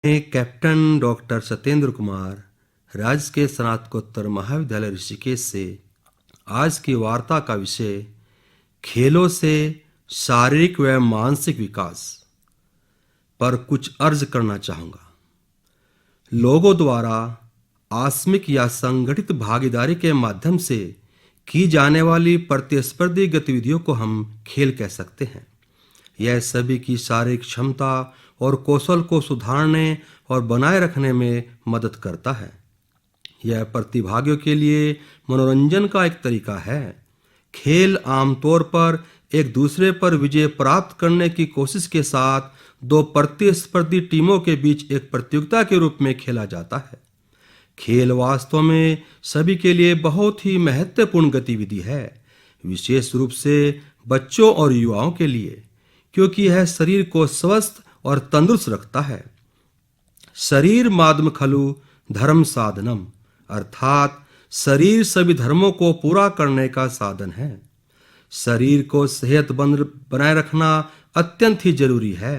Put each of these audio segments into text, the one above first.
मैं captain doctor Satyendra Kumar, राजकीय स्नातकोत्तर महाविद्यालय ऋषिकेश से आज की वार्ता का विषय खेलों से शारीरिक व मानसिक विकास पर कुछ अर्ज करना चाहूँगा। लोगों द्वारा आकस्मिक या संगठित भागीदारी के माध्यम से की जाने वाली प्रतिस्पर्धी गतिविधियों को हम खेल कह सकते हैं। यह सभी की शारीरिक क्षमता और कौशल को सुधारने और बनाए रखने में मदद करता है। यह प्रतिभागियों के लिए मनोरंजन का एक तरीका है। खेल आमतौर पर एक दूसरे पर विजय प्राप्त करने की कोशिश के साथ दो प्रतिस्पर्धी टीमों के बीच एक प्रतियोगिता के रूप में खेला जाता है। खेल वास्तव में सभी के लिए बहुत ही महत्वपूर्ण गतिविधि है, विशेष रूप से बच्चों और युवाओं के लिए, क्योंकि यह शरीर को स्वस्थ और तंदुरुस्त रखता है। शरीर माध्यम खलु धर्म साधनम, अर्थात शरीर सभी धर्मों को पूरा करने का साधन है। शरीर को सेहतमंद बनाए रखना अत्यंत ही जरूरी है।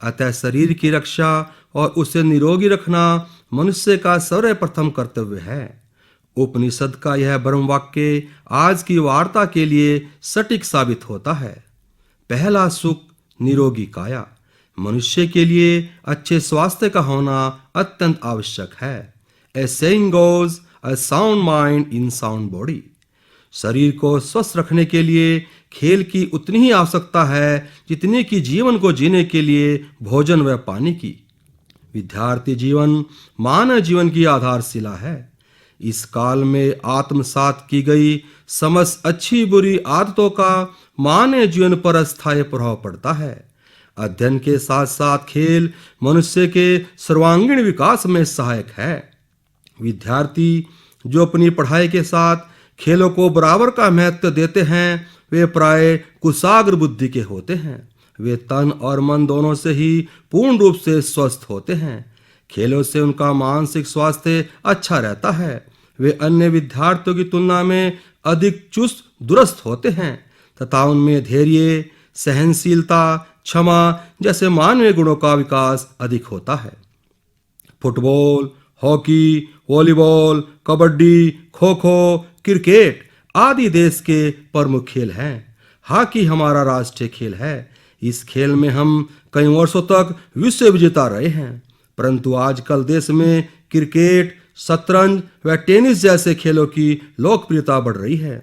अतः शरीर की रक्षा और उसे निरोगी रखना मनुष्य का सर्वप्रथम कर्तव्य है। उपनिषद का यह ब्रह्म वाक्य आज की वार्ता के लिए सटीक साबित होता है। पहला सुख निरोगी काया। मनुष्य के लिए अच्छे स्वास्थ्य का होना अत्यंत आवश्यक है। A saying goes, a sound mind in sound body. शरीर को स्वस्थ रखने के लिए खेल की उतनी ही आवश्यकता है जितनी कि जीवन को जीने के लिए भोजन व पानी की। विद्यार्थी जीवन मानव जीवन की आधारशिला है। इस काल में आत्मसात की गई समस्त अच्छी बुरी आदतों का मानव जीवन पर स्थायी प्रभाव पड़ता है। अध्ययन के साथ साथ खेल मनुष्य के सर्वांगीण विकास में सहायक है। विद्यार्थी जो अपनी पढ़ाई के साथ खेलों को बराबर का महत्व देते हैं, वे प्राय कुशाग्र बुद्धि के होते हैं। वे तन और मन दोनों से ही पूर्ण रूप से स्वस्थ होते हैं। खेलों से उनका मानसिक स्वास्थ्य अच्छा रहता है। वे अन्य विद्यार्थियों की तुलना में अधिक चुस्त दुरुस्त होते हैं तथा उनमें धैर्य, सहनशीलता, क्षमा जैसे मानवीय गुणों का विकास अधिक होता है। Football, hockey, volleyball, kabaddi, kho kho, cricket आदि देश के प्रमुख खेल हैं। हॉकी हमारा राष्ट्रीय खेल है। इस खेल में हम कई वर्षों तक विश्व विजेता रहे हैं, परंतु आजकल देश में क्रिकेट, शतरंज व टेनिस जैसे खेलों की लोकप्रियता बढ़ रही है।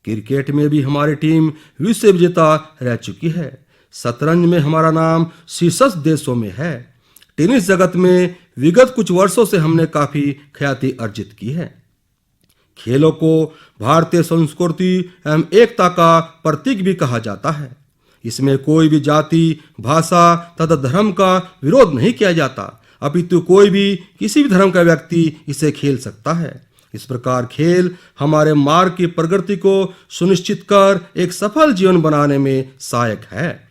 क्रिकेट में भी हमारी टीम विश्व विजेता रह चुकी है। शतरंज में हमारा नाम शीर्ष देशों में है। टेनिस जगत में विगत कुछ वर्षों से हमने काफी ख्याति अर्जित की है। खेलों को भारतीय संस्कृति एवं एकता का प्रतीक भी कहा जाता है। इसमें कोई भी जाति, भाषा तथा धर्म का विरोध नहीं किया जाता, अपितु कोई भी किसी भी धर्म का व्यक्ति इसे खेल सकता है। इस प्रकार खेल हमारे मार्ग की प्रगति को सुनिश्चित कर एक सफल जीवन बनाने में सहायक है।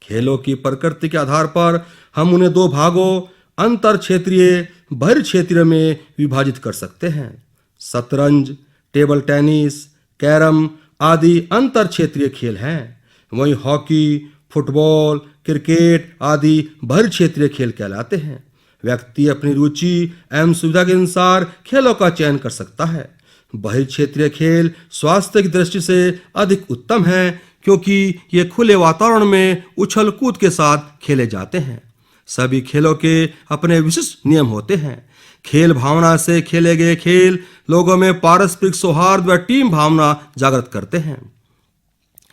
खेलों की प्रकृति के आधार पर हम उन्हें दो भागों अंतर क्षेत्रीय, बहिर् क्षेत्रीय में विभाजित कर सकते हैं। शतरंज, टेबल टेनिस, कैरम आदि अंतर क्षेत्रीय खेल हैं। वहीं हॉकी, फुटबॉल, क्रिकेट आदि बहिर् क्षेत्रीय खेल कहलाते हैं। व्यक्ति अपनी रुचि एवं सुविधा के अनुसार खेलों का चयन कर सकता है। बहिर् क्षेत्रीय खेल स्वास्थ्य की दृष्टि से अधिक उत्तम है, क्योंकि ये खुले वातावरण में उछल कूद के साथ खेले जाते हैं। सभी खेलों के अपने विशिष्ट नियम होते हैं। खेल भावना से खेले गए खेल लोगों में पारस्परिक सौहार्द व टीम भावना जागृत करते हैं।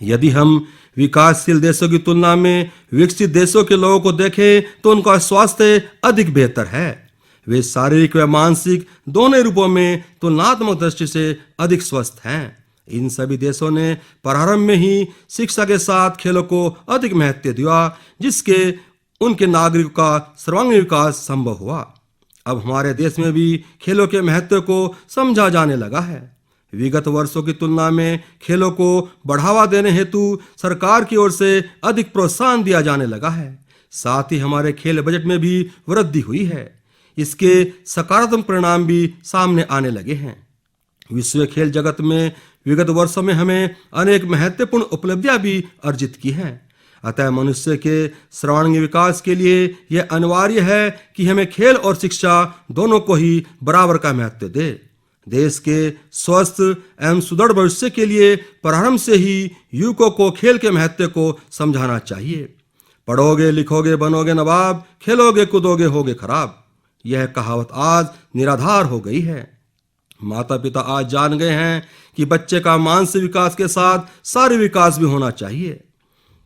यदि हम विकासशील देशों की तुलना में विकसित देशों के लोगों को देखें तो उनका स्वास्थ्य अधिक बेहतर है। वे शारीरिक व मानसिक दोनों रूपों में तुलनात्मक दृष्टि से अधिक स्वस्थ हैं। इन सभी देशों ने प्रारंभ में ही शिक्षा के साथ खेलों को अधिक महत्व दिया, जिसके उनके नागरिकों का सर्वांगीण विकास संभव हुआ। अब हमारे देश में भी खेलों के महत्व को समझा जाने लगा है। विगत वर्षों की तुलना में खेलों को बढ़ावा देने हेतु सरकार की ओर से अधिक प्रोत्साहन दिया जाने लगा है। साथ ही हमारे खेल बजट में भी वृद्धि हुई है। इसके सकारात्मक परिणाम भी सामने आने लगे हैं। विश्व खेल जगत में विगत वर्षों में हमें अनेक महत्वपूर्ण उपलब्धियां भी अर्जित की हैं। अतः मनुष्य के सर्वांगीण विकास के लिए यह अनिवार्य है कि हमें खेल और शिक्षा दोनों को ही बराबर का महत्व दे। देश के स्वस्थ एवं सुदृढ़ भविष्य के लिए प्रारंभ से ही युवकों को खेल के महत्व को समझाना चाहिए। पढ़ोगे लिखोगे बनोगे नवाब, खेलोगे कूदोगे होगे खराब, यह कहावत आज निराधार हो गई है। माता पिता आज जान गए हैं कि बच्चे का मानसिक विकास के साथ शारीरिक विकास भी होना चाहिए।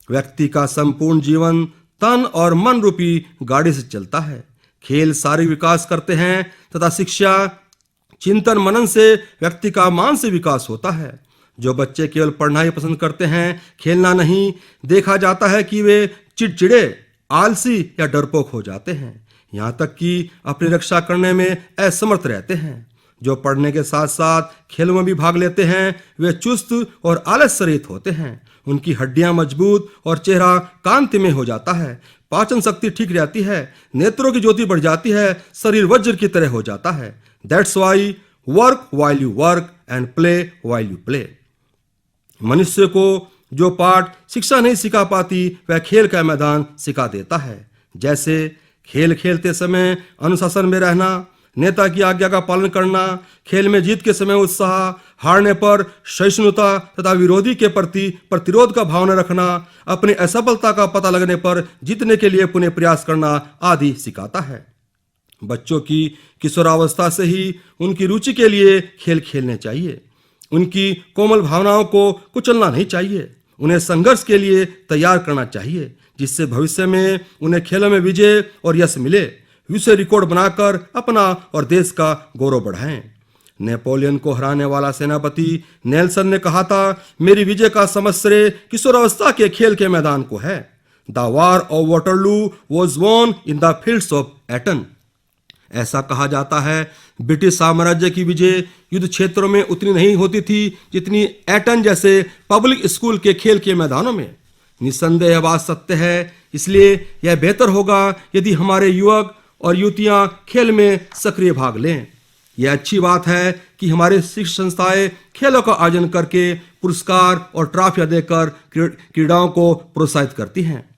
व्यक्ति का संपूर्ण जीवन तन और मन रूपी गाड़ी से चलता है। खेल शारीरिक विकास करते हैं तथा शिक्षा चिंतन मनन से व्यक्ति का मानसिक विकास होता है। जो बच्चे केवल पढ़ना ही पसंद करते हैं, खेलना नहीं, देखा जाता है कि वे चिड़चिड़े, आलसी या डरपोक हो जाते हैं, यहाँ तक कि अपनी रक्षा करने में असमर्थ रहते हैं। जो पढ़ने के साथ साथ खेलों में भी भाग लेते हैं, वे चुस्त और आलस रहित होते हैं। उनकी हड्डियां मजबूत और चेहरा कांतिमय हो जाता है। पाचन शक्ति ठीक रहती है, नेत्रों की ज्योति बढ़ जाती है, शरीर वज्र की तरह हो जाता है। That's why work while you work and play while you play. मनुष्य को जो पाठ शिक्षा नहीं सिखा पाती, वह खेल का मैदान सिखा देता है। जैसे खेल खेलते समय अनुशासन में रहना, नेता की आज्ञा का पालन करना, खेल में जीत के समय उत्साह, हारने पर सहिष्णुता तथा विरोधी के प्रति प्रतिरोध का भावना रखना, अपनी असफलता का पता लगने पर जीतने के लिए पुनः प्रयास करना आदि सिखाता है। बच्चों की किशोरावस्था से ही उनकी रुचि के लिए खेल खेलने चाहिए। उनकी कोमल भावनाओं को कुचलना नहीं चाहिए। उन्हें संघर्ष के लिए तैयार करना चाहिए, जिससे भविष्य में उन्हें खेलों में विजय और यश मिले। विश्व रिकॉर्ड बनाकर अपना और देश का गौरव बढ़ाएं। नेपोलियन को हराने वाला सेनापति नेल्सन ने कहा था, मेरी विजय का समझ श्रेय किशोरावस्था के खेल के मैदान को है। The war of Waterloo was von in the fields of Eton. ऐसा कहा जाता है, ब्रिटिश साम्राज्य की विजय युद्ध क्षेत्रों में उतनी नहीं होती थी जितनी एटन जैसे पब्लिक स्कूल के खेल के मैदानों में। निस्संदेह यह बात सत्य है। इसलिए यह बेहतर होगा यदि हमारे युवक और युवतियां खेल में सक्रिय भाग लें। यह अच्छी बात है कि हमारे शिक्षण संस्थाएं खेलों का आयोजन करके पुरस्कार और ट्रॉफियां देकर क्रीड़ाओं को प्रोत्साहित करती हैं।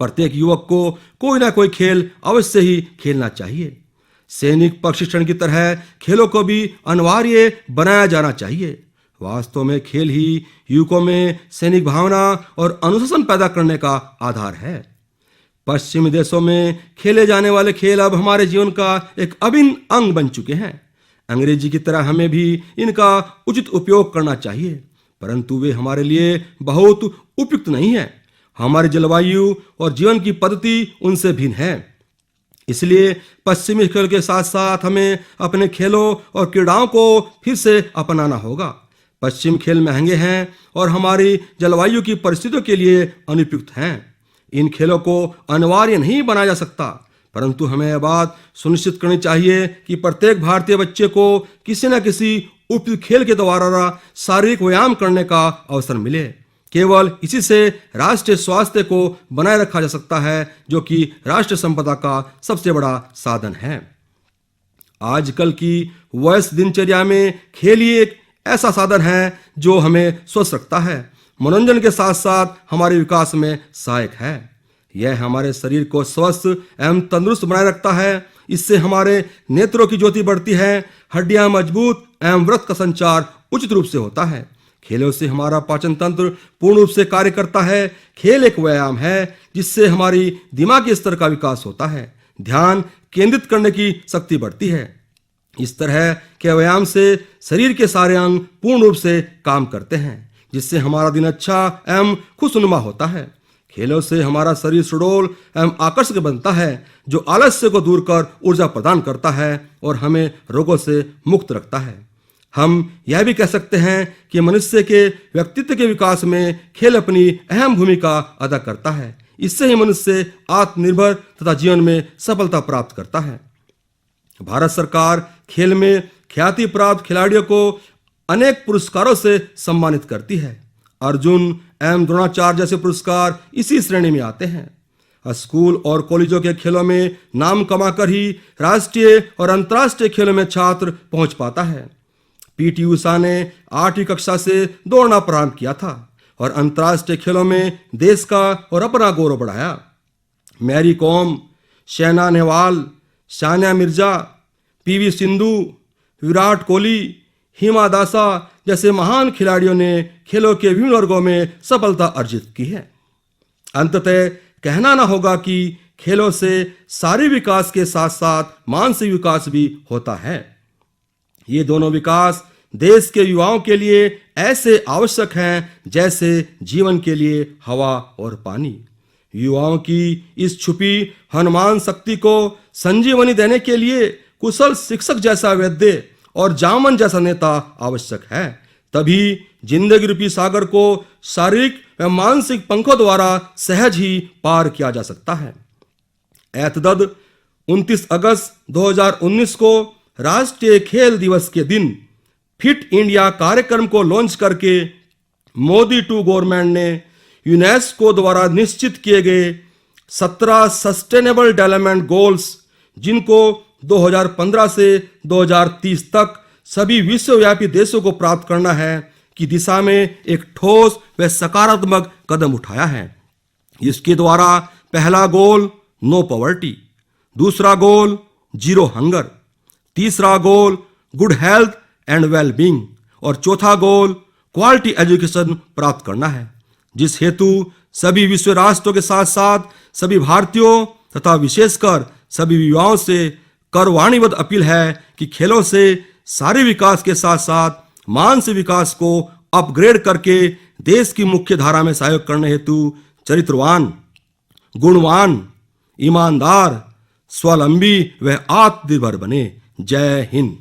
प्रत्येक युवक को कोई ना कोई खेल अवश्य ही खेलना चाहिए। सैनिक प्रशिक्षण की तरह खेलों को भी अनिवार्य बनाया जाना चाहिए। वास्तव में खेल ही युवकों में सैनिक भावना और अनुशासन पैदा करने का आधार है। पश्चिमी देशों में खेले जाने वाले खेल अब हमारे जीवन का एक अभिन्न अंग बन चुके हैं। अंग्रेजी की तरह हमें भी इनका उचित उपयोग करना चाहिए, परंतु वे हमारे लिए बहुत उपयुक्त नहीं है। हमारी जलवायु और जीवन की पद्धति उनसे भिन्न है। इसलिए पश्चिमी खेल के साथ साथ हमें अपने खेलों और क्रीड़ाओं को फिर से अपनाना होगा। पश्चिम खेल महंगे हैं और हमारी जलवायु की परिस्थितियों के लिए अनुपयुक्त हैं। इन खेलों को अनिवार्य नहीं बनाया जा सकता, परंतु हमें यह बात सुनिश्चित करनी चाहिए कि प्रत्येक भारतीय बच्चे को किसी न किसी उपयुक्त खेल के द्वारा शारीरिक व्यायाम करने का अवसर मिले। केवल इसी से राष्ट्रीय स्वास्थ्य को बनाए रखा जा सकता है, जो कि राष्ट्रीय संपदा का सबसे बड़ा साधन है। आजकल की व्यस्त दिनचर्या में खेल ही एक ऐसा साधन है जो हमें स्वस्थ रखता है, मनोरंजन के साथ साथ हमारे विकास में सहायक है। यह हमारे शरीर को स्वस्थ एवं तंदुरुस्त बनाए रखता है। इससे हमारे नेत्रों की ज्योति बढ़ती है, हड्डियां मजबूत एवं रक्त का संचार उचित रूप से होता है। खेलों से हमारा पाचन तंत्र पूर्ण रूप से कार्य करता है। खेल एक व्यायाम है जिससे हमारी दिमागी स्तर का विकास होता है, ध्यान केंद्रित करने की शक्ति बढ़ती है। इस तरह के व्यायाम से शरीर के सारे अंग पूर्ण रूप से काम करते हैं, जिससे हमारा दिन अच्छा एवं खुशनुमा होता है। खेलों से हमारा शरीर सुडौल एवं आकर्षक बनता है, जो आलस्य को दूर कर ऊर्जा प्रदान करता है और हमें रोगों से मुक्त रखता है। हम यह भी कह सकते हैं कि मनुष्य के व्यक्तित्व के विकास में खेल अपनी अहम भूमिका अदा करता है। इससे ही मनुष्य आत्मनिर्भर तथा जीवन में सफलता प्राप्त करता है। भारत सरकार खेल में ख्याति प्राप्त खिलाड़ियों को अनेक पुरस्कारों से सम्मानित करती है। अर्जुन एवं द्रोणाचार्य जैसे पुरस्कार इसी श्रेणी में आते हैं। स्कूल और कॉलेजों के खेलों में नाम कमाकर ही राष्ट्रीय और अंतर्राष्ट्रीय खेलों में छात्र पहुंच पाता है। पीटी उषा ने 8वीं कक्षा से दौड़ना प्रारंभ किया था। और अंतर्राष्ट्रीय खेलों में देश का और अपना गौरव बढ़ाया। मैरी कॉम, साइना नेहवाल, सानिया मिर्जा, पीवी सिंधु, विराट कोहली, हिमा दास जैसे महान खिलाड़ियों ने खेलों के विभिन्न वर्गों में सफलता अर्जित की है। अंततः कहना ना होगा कि खेलों से शारीरिक विकास के साथ साथ मानसिक विकास भी होता है। ये दोनों विकास देश के युवाओं के लिए ऐसे आवश्यक हैं जैसे जीवन के लिए हवा और पानी। युवाओं की इस छुपी हनुमान शक्ति को संजीवनी देने के लिए कुशल शिक्षक जैसा वैद्य और जामन जैसा नेता आवश्यक है। तभी जिंदगी रूपी सागर को शारीरिक व मानसिक पंखों द्वारा सहज ही पार किया जा सकता है। एतदद 29 अगस्त 2019 को राष्ट्रीय खेल दिवस के दिन फिट इंडिया कार्यक्रम को लॉन्च करके मोदी टू गवर्नमेंट ने यूनेस्को द्वारा निश्चित किए गए 17 सस्टेनेबल डेवलपमेंट गोल्स, जिनको 2015 से 2030 तक सभी विश्वव्यापी देशों को प्राप्त करना है, की दिशा में एक ठोस व सकारात्मक कदम उठाया है। इसके द्वारा पहला गोल नो पॉवर्टी, दूसरा गोल जीरो हंगर, तीसरा goal good health and well being और चौथा गोल क्वालिटी एजुकेशन प्राप्त करना है, जिस हेतु सभी विश्व राष्ट्रों के साथ साथ सभी भारतीयों तथा विशेषकर सभी युवाओं से करवाणीबद्ध अपील है कि खेलों से शारीरिक विकास के साथ साथ मानसिक विकास को अपग्रेड करके देश की मुख्य धारा में सहयोग करने हेतु चरित्रवान, गुणवान, ईमानदार, स्वावलंबी व आत्मनिर्भर बने। जय हिंद।